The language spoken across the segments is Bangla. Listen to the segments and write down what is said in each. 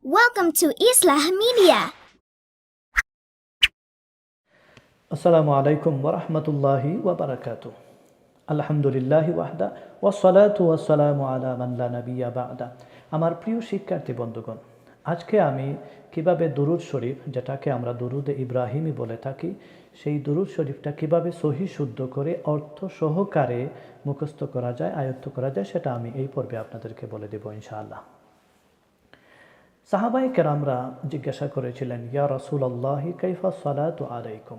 Welcome to Islah Media. আসসালামু আলাইকুম ওরহমতুল্লাহি ওয়াবারাকাতু। আলহামদুলিল্লাহি ওয়াহদা ওয়াসসালাতু ওয়াসসালামু আলা মান লা নাবিয়্যা বা'দা। আমার প্রিয় শিক্ষার্থী বন্ধুগণ, আজকে আমি কিভাবে দুরূদ শরীফ, যেটাকে আমরা দুরূদে ইব্রাহিমি বলে থাকি, সেই দুরূদ শরীফটা কিভাবে সহি শুদ্ধ করে অর্থ সহকারে মুখস্থ করা যায়, আয়ত্ত করা যায়, সেটা আমি এই পর্বে আপনাদেরকে বলে দেব ইনশাআল্লাহ। সাহাবায়ে কেরামরা জিজ্ঞাসা করেছিলেন, ইয়া রাসূলুল্লাহি কাইফা সালাতু আলাইকুম,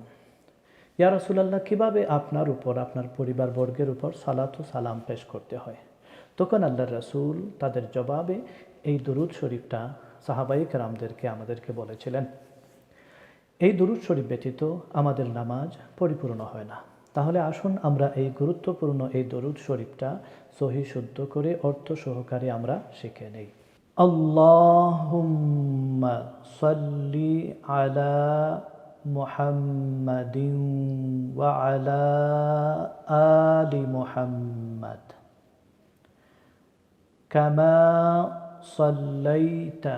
ইয়া রাসূলুল্লাহ, কীভাবে আপনার উপর, আপনার পরিবারবর্গের উপর সালাত ও সালাম পেশ করতে হয়। তখন আল্লাহর রাসূল তাদের জবাবে এই দুরূদ শরীফটা সাহাবায়ে কেরামদেরকে আমাদেরকে বলেছিলেন। এই দুরূদ শরীফ ব্যতীত আমাদের নামাজ পরিপূর্ণ হয় না। তাহলে আসুন আমরা এই গুরুত্বপূর্ণ এই দুরূদ শরীফটা সহি শুদ্ধ করে অর্থ সহকারে আমরা শিখে নেই। আল্লাহুম্মা সাল্লি আলা মুহাম্মাদিন ওয়া আলা আলি মুহাম্মাদ কামা সাল্লাইতা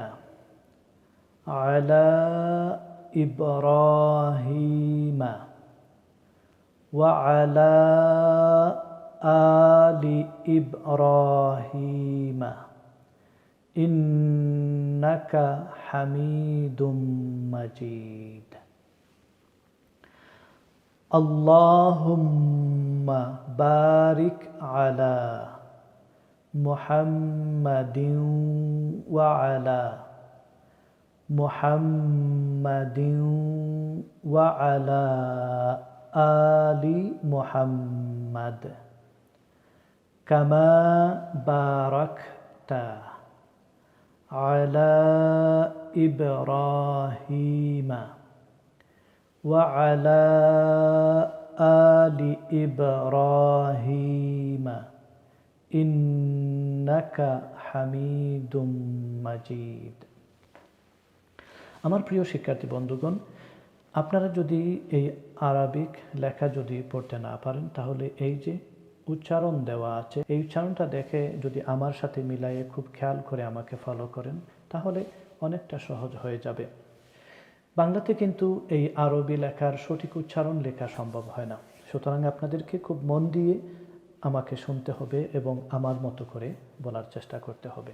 আলা ইব্রাহিমা ওয়া আলা আলি ইব্রাহিমা ইন্নাকা হামিদুম মাজিদ। আল্লাহুম্মা বারিক আলা মুহাম্মাদিন ওয়া আলা মুহাম্মাদিন ওয়া আলা আলি মুহাম্মাদ কামা বারাকতা আলা ইব্রাহিমা ওয়া আলা আলি ইব্রাহিমা ইন্নাকা হামিদুম মাজিদ। আমার প্রিয় শিক্ষার্থী বন্ধুগণ, আপনারা যদি এই আরবিক লেখা যদি পড়তে না পারেন, তাহলে এই যে উচ্চারণ দেওয়া আছে, এই উচ্চারণটা দেখে যদি আমার সাথে মিলাইয়ে খুব খেয়াল করে আমাকে ফলো করেন, তাহলে অনেকটা সহজ হয়ে যাবে। বাংলাতে কিন্তু এই আরবি লেখার সঠিক উচ্চারণ লেখা সম্ভব হয় না। সুতরাং আপনাদেরকে খুব মন দিয়ে আমাকে শুনতে হবে এবং আমার মতো করে বলার চেষ্টা করতে হবে।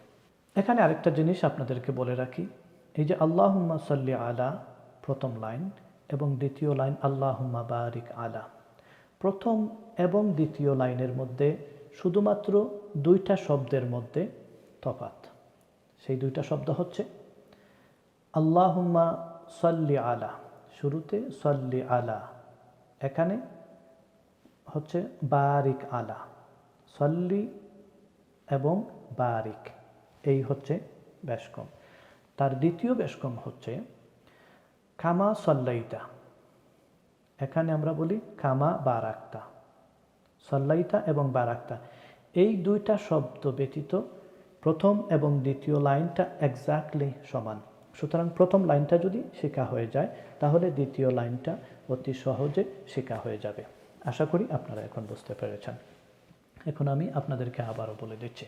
এখানে আরেকটা জিনিস আপনাদেরকে বলে রাখি, এই যে আল্লাহুম্মা সাল্লি আলা প্রথম লাইন এবং দ্বিতীয় লাইন আল্লাহুম্মা বারিক আলা, প্রথম এবং দ্বিতীয় লাইনের মধ্যে শুধুমাত্র দুইটা শব্দের মধ্যে তফাৎ। সেই দুইটা শব্দ হচ্ছে আল্লাহুম্মা সাল্লি আলা, শুরুতে সাল্লি আলা, এখানে হচ্ছে বারিক আলা। সাল্লি এবং বারিক, এই হচ্ছে বেশকম। তার দ্বিতীয় বেশকম হচ্ছে কামা সাল্লাইতা, এখানে আমরা বলি কামা বারাক্তা। সাল্লাইতা এবং বারাক্তা, এই দুইটা শব্দ ব্যতীত প্রথম এবং দ্বিতীয় লাইনটা এক্স্যাক্টলি সমান। সুতরাং প্রথম লাইনটা যদি শেখা হয়ে যায়, তাহলে দ্বিতীয় লাইনটা অতি সহজে শেখা হয়ে যাবে। আশা করি আপনারা এখন বুঝতে পেরেছেন। এখন আমি আপনাদেরকে আবারও বলে দিচ্ছি,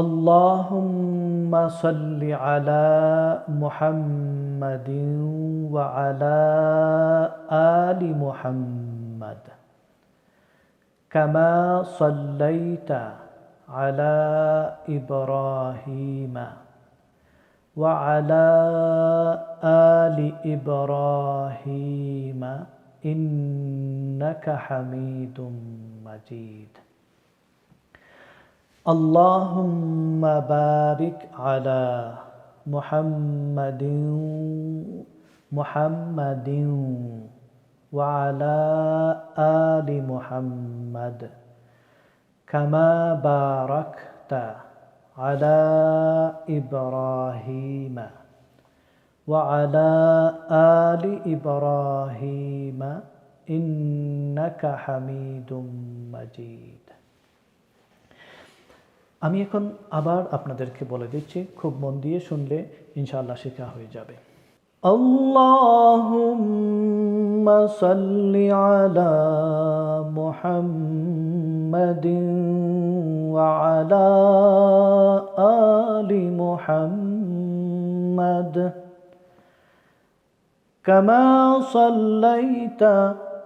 আল্লাহুম্মা সাল্লি আলা মুহাম্মাদিন ওয়া আলা আলি মুহাম্মাদ কামা সাল্লাইতা আলা ইব্রাহিমা ওয়া আলা আলি ইব্রাহিমা ইন্নাকা হামিদুম মাজিদ। আল্লাহুম্মা বারিক আলা মুহাম্মাদিন ওয়া আলা আলি মুহাম্মাদ কামা বারাকতা আলা ইব্রাহিমা ওয়া আলা আলি ইব্রাহিমা ইন্নাকা হামিদুম মাজিদ। আমি এখন আবার আপনাদেরকে বলে দিচ্ছি, খুব মন দিয়ে শুনলে ইনশাআল্লাহ শেখা হয়ে যাবে। আল্লাহুম্মা সাল্লি আলা মুহাম্মাদিন ওয়া আলা আলি মুহাম্মাদ محمد كما صليت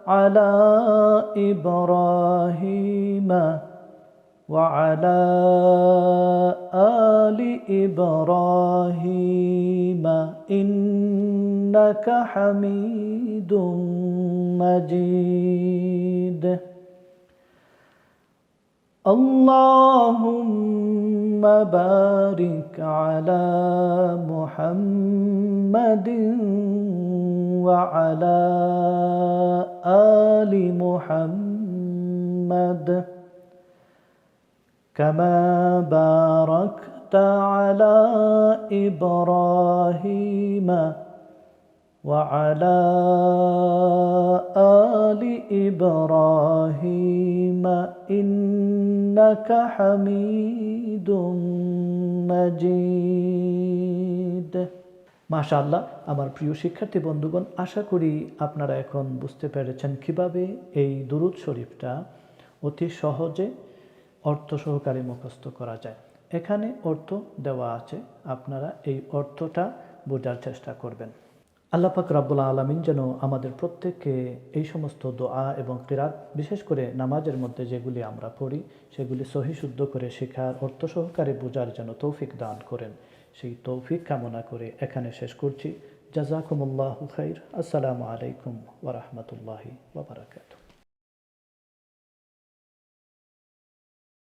على إبراهيم وعلى آل إبراهيم إنك حميد مجيد اللهم بارك على محمد وعلى آل محمد كما باركت على إبراهيم وعلى آل إبراهيم إنك حميد مجيد মাশাআল্লাহ আমার প্রিয় শিক্ষার্থী বন্ধুগণ, আশা করি আপনারা এখন বুঝতে পেরেছেন কিভাবে এই দুরূদ শরীফটা অতি সহজে অর্থ সহকারে মুখস্থ করা যায়। এখানে অর্থ দেওয়া আছে, আপনারা এই অর্থটা বোঝার চেষ্টা করবেন। আল্লাহ পাক রব্বুল আলামিন যেন আমাদের প্রত্যেককে এই সমস্ত দোয়া এবং কিরাত, বিশেষ করে নামাজের মধ্যে যেগুলি আমরা পড়ি সেগুলি সহি শুদ্ধ করে শেখার, অর্থ সহকারে বোঝার যেন তৌফিক দান করেন, সেই তৌফিক কামনা করে এখানে শেষ করছি। জাযাকুমুল্লাহু খাইর। আসসালামু আলাইকুম ওয়া রাহমাতুল্লাহি ওয়া বারাকাতুহু।